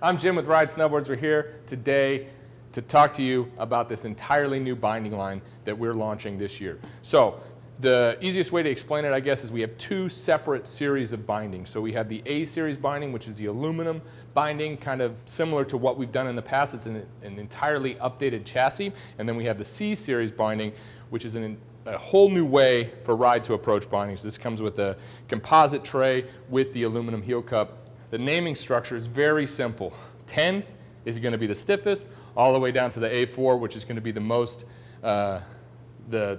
I'm Jim with Ride Snowboards. We're here today to talk to you about this entirely new binding line that we're launching this year. So the easiest way to explain it, I guess, is we have two separate series of bindings. So we have the A series binding, which is the aluminum binding, kind of similar to what we've done in the past. It's an entirely updated chassis. And then we have the C series binding, which is a whole new way for Ride to approach bindings. This comes with a composite tray with the aluminum heel cup. The naming structure is very simple. 10 is going to be the stiffest, all the way down to the A4, which is going to be the most, the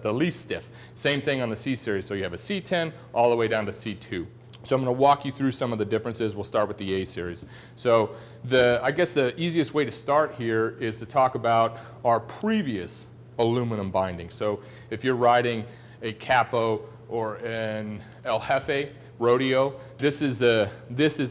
least stiff. Same thing on the C series. So you have a C10 all the way down to C2. So I'm going to walk you through some of the differences. We'll start with the A series. So I guess the easiest way to start here is to talk about our previous aluminum binding. So if you're riding a Capo or an El Jefe rodeo, this is the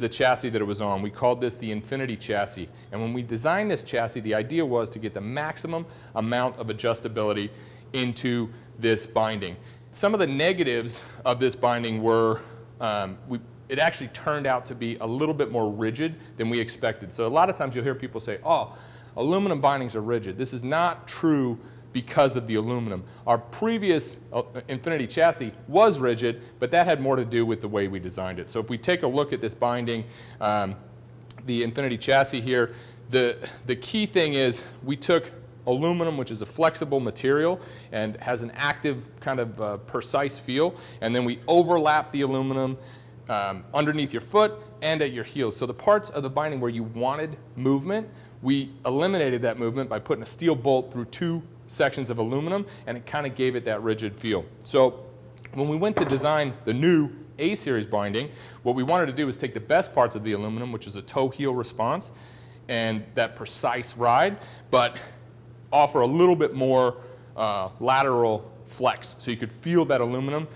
chassis that it was on. We called this the Infinity chassis. And when we designed this chassis, the idea was to get the maximum amount of adjustability into this binding. Some of the negatives of this binding were it actually turned out to be a little bit more rigid than we expected. So a lot of times you'll hear people say, oh, aluminum bindings are rigid. This is not true because of the aluminum. Our previous Infinity chassis was rigid, but that had more to do with the way we designed it. So if we take a look at this binding, the Infinity chassis here, the key thing is we took aluminum, which is a flexible material and has an active kind of precise feel, and then we overlap the aluminum underneath your foot and at your heels. So the parts of the binding where you wanted movement, we eliminated that movement by putting a steel bolt through two sections of aluminum, and it kind of gave it that rigid feel. So when we went to design the new A series binding, what we wanted to do was take the best parts of the aluminum, which is a toe heel response and that precise ride, but offer a little bit more lateral flex, so you could feel that aluminum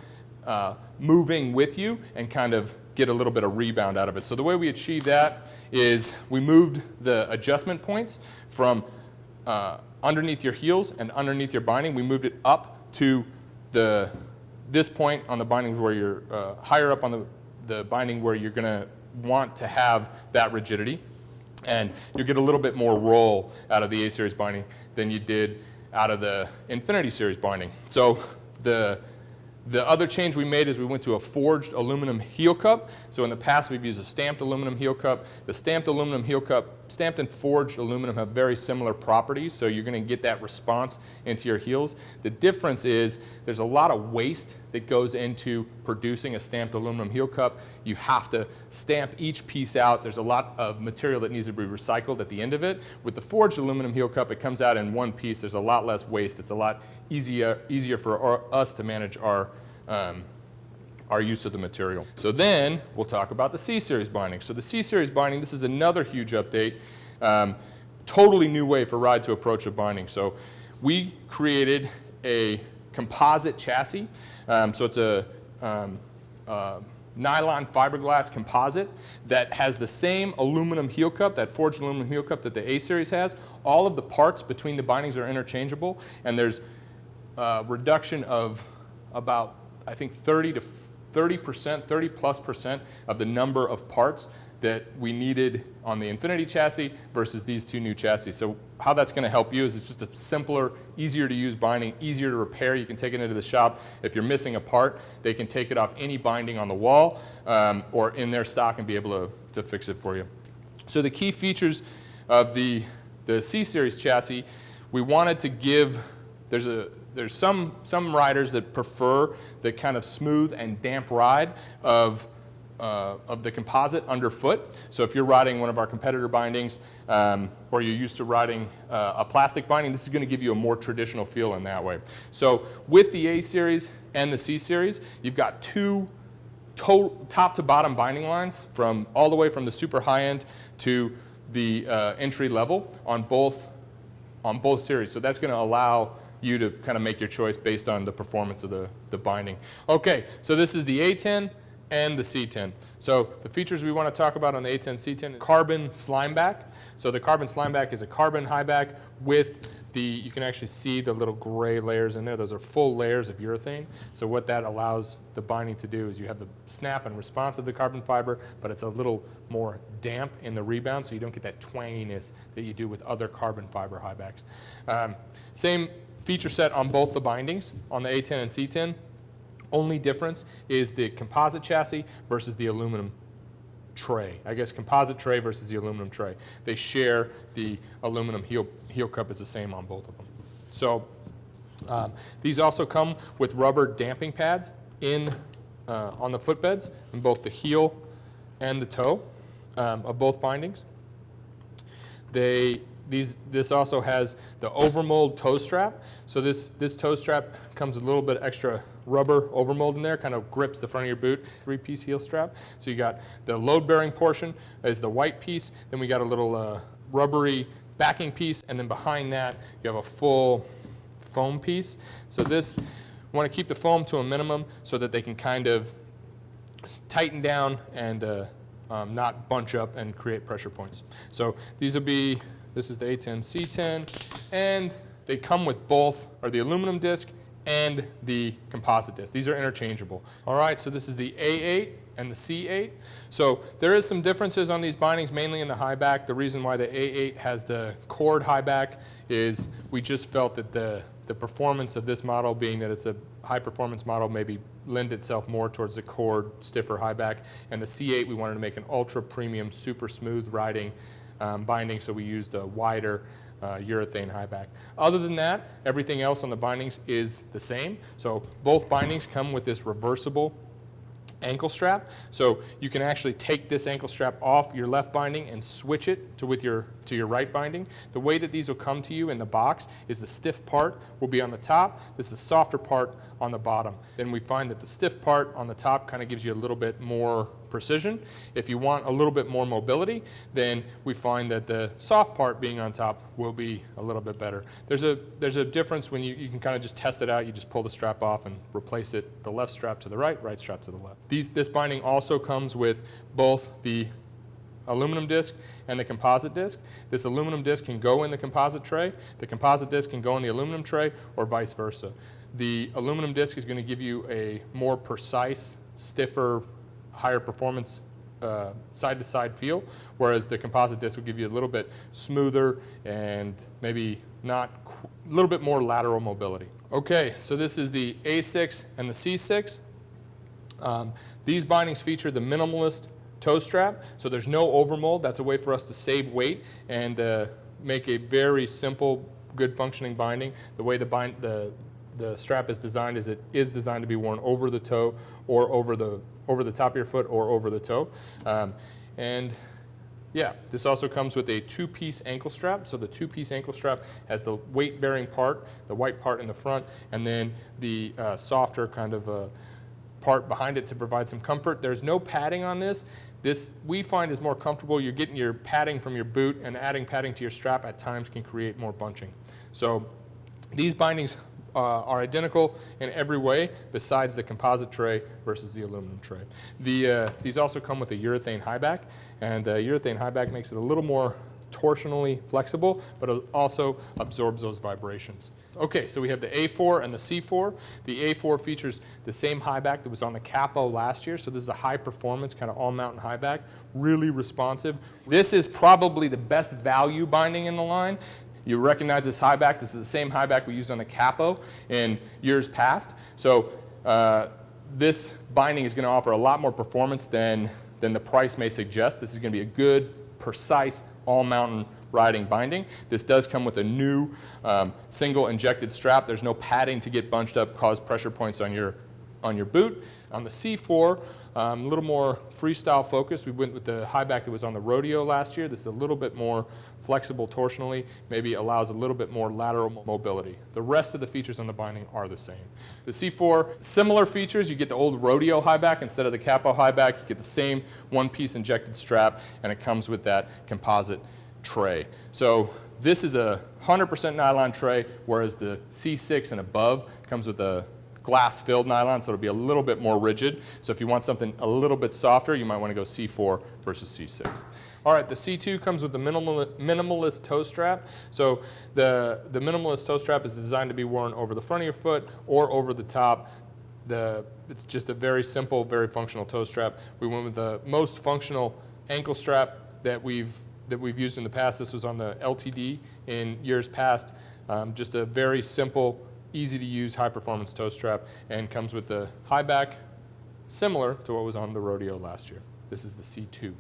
moving with you and kind of get a little bit of rebound out of it. So the way we achieved that is we moved the adjustment points from underneath your heels and underneath your binding. We moved it up to this point on the bindings where you're higher up on the binding where you're going to want to have that rigidity. And you get a little bit more roll out of the A series binding than you did out of the Infinity series binding. So the other change we made is we went to a forged aluminum heel cup. So in the past we've used a stamped aluminum heel cup. The stamped aluminum heel cup, stamped and forged aluminum have very similar properties, so you're going to get that response into your heels. The difference is there's a lot of waste that goes into producing a stamped aluminum heel cup. You have to stamp each piece out. There's a lot of material that needs to be recycled at the end of it. With the forged aluminum heel cup, it comes out in one piece. There's a lot less waste. It's a lot easier for us to manage our use of the material. So then we'll talk about the C series binding. So the C series binding, this is another huge update. Totally new way for Ride to approach a binding. So we created a composite chassis. So it's a nylon fiberglass composite that has the same aluminum heel cup, that forged aluminum heel cup that the A series has. All of the parts between the bindings are interchangeable, and there's reduction of about, I think, 30% plus percent of the number of parts that we needed on the Infinity chassis versus these two new chassis. So how that's going to help you is it's just a simpler, easier to use binding, easier to repair. You can take it into the shop. If you're missing a part, they can take it off any binding on the wall or in their stock and be able to fix it for you. So the key features of the C series chassis, we wanted to give, there's some riders that prefer the kind of smooth and damp ride of the composite underfoot. So if you're riding one of our competitor bindings or you're used to riding a plastic binding, this is going to give you a more traditional feel in that way. So with the A series and the C series, you've got two top to bottom binding lines all the way from the super high end to the entry level on both series. So that's going to allow you to kind of make your choice based on the performance of the binding. Okay, so this is the A10 and the C10. So the features we want to talk about on the A10, C10, carbon slime back. So the carbon slime back is a carbon high back with you can actually see the little gray layers in there. Those are full layers of urethane. So what that allows the binding to do is you have the snap and response of the carbon fiber, but it's a little more damp in the rebound, so you don't get that twanginess that you do with other carbon fiber high backs. Same feature set on both the bindings, on the A10 and C10. Only difference is the composite chassis versus the aluminum tray. I guess composite tray versus the aluminum tray. They share the aluminum heel cup is the same on both of them. So these also come with rubber damping pads on the footbeds in both the heel and the toe of both bindings. This also has the overmold toe strap. So this toe strap comes with a little bit extra rubber overmold in there, kind of grips the front of your boot, 3-piece heel strap. So you got the load-bearing portion is the white piece, then we got a little rubbery backing piece, and then behind that you have a full foam piece. So this, we want to keep the foam to a minimum so that they can kind of tighten down and not bunch up and create pressure points. So these will be, this is the A10, C10, and they come with both, or the aluminum disc and the composite disc. These are interchangeable. All right, so this is the A8 and the C8. So there is some differences on these bindings, mainly in the high back. The reason why the A8 has the cord high back is we just felt that the performance of this model, being that it's a high performance model, maybe lend itself more towards the cord, stiffer high back. And the C8, we wanted to make an ultra premium, super smooth riding binding, so we used a wider urethane high back. Other than that, everything else on the bindings is the same. So both bindings come with this reversible ankle strap. So you can actually take this ankle strap off your left binding and switch it to your right binding. The way that these will come to you in the box is the stiff part will be on the top. This is the softer part on the bottom. Then we find that the stiff part on the top kind of gives you a little bit more precision. If you want a little bit more mobility, then we find that the soft part being on top will be a little bit better. There's a difference when you can kind of just test it out. You just pull the strap off and replace it, the left strap to the right strap to the left. This binding also comes with both the aluminum disc and the composite disc. This aluminum disc can go in the composite tray. The composite disc can go in the aluminum tray, or vice versa. The aluminum disc is going to give you a more precise, stiffer, higher performance side-to-side feel, whereas the composite disc will give you a little bit smoother and maybe a little bit more lateral mobility. Okay, so this is the A6 and the C6. These bindings feature the minimalist toe strap, so there's no overmold. That's a way for us to save weight and make a very simple, good functioning binding. The way the strap is designed is it is designed to be worn over the toe or over the top of your foot or over the toe. And yeah, this also comes with a 2-piece ankle strap. So the 2-piece ankle strap has the weight-bearing part, the white part in the front, and then the softer kind of part behind it to provide some comfort. There's no padding on this. This we find is more comfortable. You're getting your padding from your boot, and adding padding to your strap at times can create more bunching. So these bindings are identical in every way besides the composite tray versus the aluminum tray. These also come with a urethane high back, and urethane high back makes it a little more torsionally flexible, but it also absorbs those vibrations. Okay, so we have the A4 and the C4. The A4 features the same high back that was on the Capo last year, so this is a high performance kind of all mountain high back, really responsive. This is probably the best value binding in the line. You recognize this high back. This is the same high back we used on the Capo in years past. So this binding is going to offer a lot more performance than the price may suggest. This is going to be a good, precise, all-mountain riding binding. This does come with a new single injected strap. There's no padding to get bunched up, cause pressure points on your boot. On the C4, a little more freestyle focus. We went with the high back that was on the Rodeo last year. This is a little bit more flexible torsionally, maybe allows a little bit more lateral mobility. The rest of the features on the binding are the same. The C4, similar features. You get the old Rodeo high back instead of the Capo high back. You get the same 1-piece injected strap, and it comes with that composite tray. So this is a 100% nylon tray, whereas the C6 and above comes with a glass-filled nylon, so it'll be a little bit more rigid. So if you want something a little bit softer, you might want to go C4 versus C6. All right, the C2 comes with the minimalist toe strap. So the minimalist toe strap is designed to be worn over the front of your foot or over the top. It's just a very simple, very functional toe strap. We went with the most functional ankle strap that we've used in the past. This was on the LTD in years past. Just a very simple, easy to use, high performance toe strap, and comes with the high back, similar to what was on the rodeo last year. This is the C2.